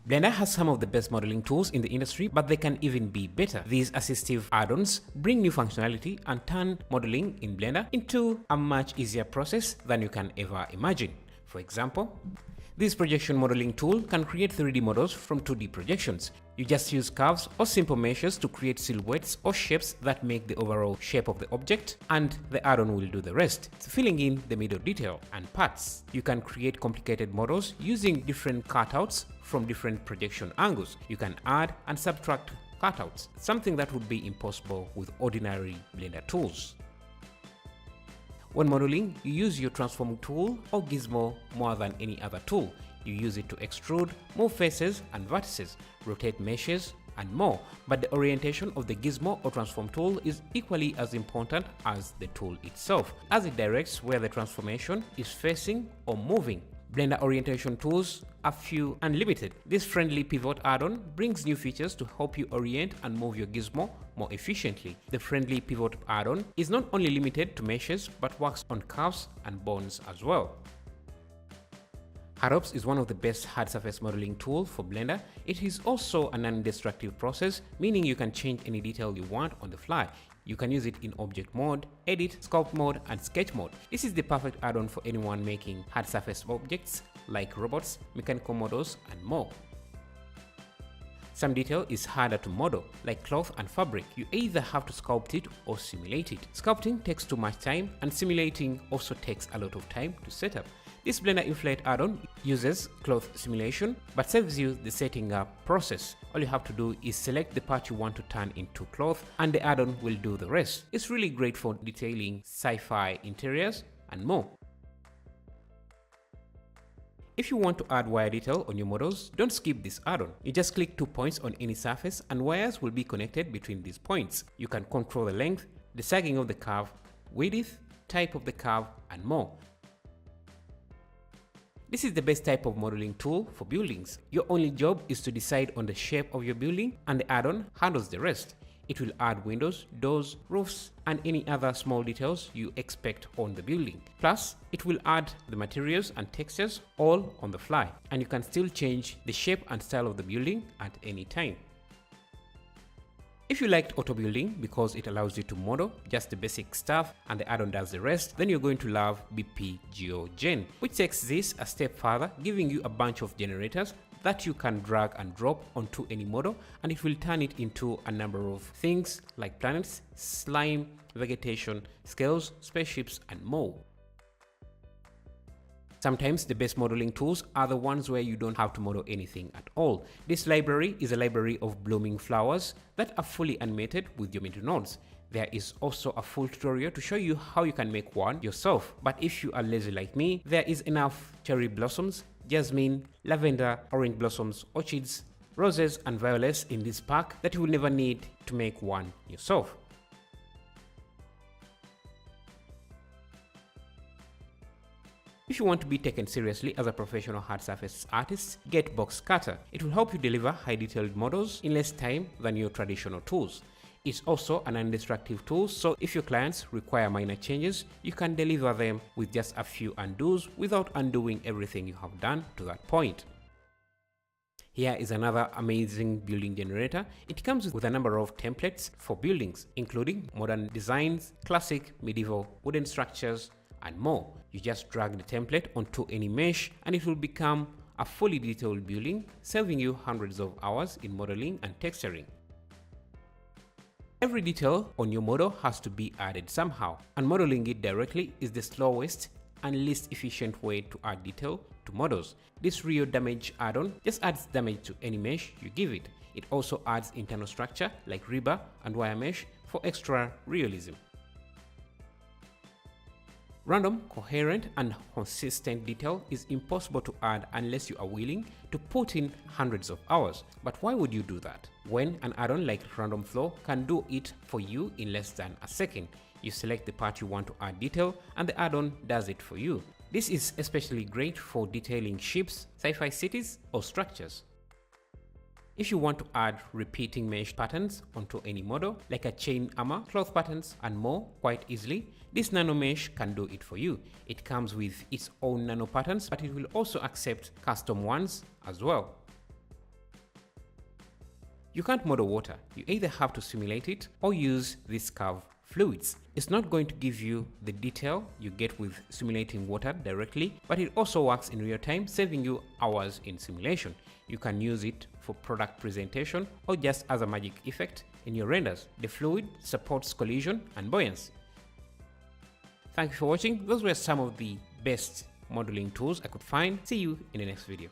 Blender has some of the best modeling tools in the industry, but they can even be better. These assistive add-ons bring new functionality and turn modeling in Blender into a much easier process than you can ever imagine. For example, this projection modeling tool can create 3D models from 2D projections. You just use curves or simple meshes to create silhouettes or shapes that make the overall shape of the object, and the add-on will do the rest, filling in the middle detail and parts. You can create complicated models using different cutouts from different projection angles. You can add and subtract cutouts, something that would be impossible with ordinary Blender tools. When modeling, you use your transform tool or gizmo more than any other tool. You use it to extrude, move faces and vertices, rotate meshes, and more. But the orientation of the gizmo or transform tool is equally as important as the tool itself, as it directs where the transformation is facing or moving. Blender orientation tools are few and limited. This friendly pivot add-on brings new features to help you orient and move your gizmo more efficiently. The friendly pivot add-on is not only limited to meshes but works on curves and bones as well. HardOps is one of the best hard surface modeling tools for Blender. It is also a non-destructive process, meaning you can change any detail you want on the fly. You can use it in object mode, edit, sculpt mode, and sketch mode. This is the perfect add-on for anyone making hard surface objects like robots, mechanical models, and more. Some detail is harder to model, like cloth and fabric. You either have to sculpt it or simulate it. Sculpting takes too much time, and simulating also takes a lot of time to set up. This Blender Inflate add-on uses cloth simulation but saves you the setting up process. All you have to do is select the part you want to turn into cloth and the add-on will do the rest. It's really great for detailing sci-fi interiors and more. If you want to add wire detail on your models, don't skip this add-on. You just click 2 points on any surface and wires will be connected between these points. You can control the length, the sagging of the curve, width, type of the curve, and more. This is the best type of modeling tool for buildings. Your only job is to decide on the shape of your building and the add-on handles the rest. It will add windows, doors, roofs, and any other small details you expect on the building. Plus, it will add the materials and textures all on the fly, and you can still change the shape and style of the building at any time. If you liked auto building because it allows you to model just the basic stuff and the add-on does the rest, then you're going to love BP Geogen, which takes this a step further, giving you a bunch of generators that you can drag and drop onto any model, and it will turn it into a number of things like planets, slime, vegetation, scales, spaceships, and more. Sometimes the best modeling tools are the ones where you don't have to model anything at all. This library is a library of blooming flowers that are fully animated with geometry nodes. There is also a full tutorial to show you how you can make one yourself. But if you are lazy like me, there is enough cherry blossoms, jasmine, lavender, orange blossoms, orchids, roses, and violets in this pack that you will never need to make one yourself. If you want to be taken seriously as a professional hard surface artist, get BoxCutter. It will help you deliver high detailed models in less time than your traditional tools. It's also an non-destructive tool, so if your clients require minor changes, you can deliver them with just a few undos without undoing everything you have done to that point. Here is another amazing building generator. It comes with a number of templates for buildings, including modern designs, classic, medieval, wooden structures, and more. You just drag the template onto any mesh and it will become a fully detailed building, saving you hundreds of hours in modeling and texturing. Every detail on your model has to be added somehow, and modeling it directly is the slowest and least efficient way to add detail to models. This Rio damage add-on just adds damage to any mesh you give it. It also adds internal structure like rebar and wire mesh for extra realism. Random, coherent, and consistent detail is impossible to add unless you are willing to put in hundreds of hours. But why would you do that when an add-on like Random Flow can do it for you in less than a second? You select the part you want to add detail and the add-on does it for you. This is especially great for detailing ships, sci-fi cities, or structures. If you want to add repeating mesh patterns onto any model, like a chain armor, cloth patterns, and more quite easily, this Nanomesh can do it for you. It comes with its own nano patterns, but it will also accept custom ones as well. You can't model water. You either have to simulate it or use these curve fluids. It's not going to give you the detail you get with simulating water directly, but it also works in real time, saving you hours in simulation. You can use it for product presentation or just as a magic effect in your renders. The fluid supports collision and buoyancy. Thank you for watching. Those were some of the best modeling tools I could find. See you in the next video.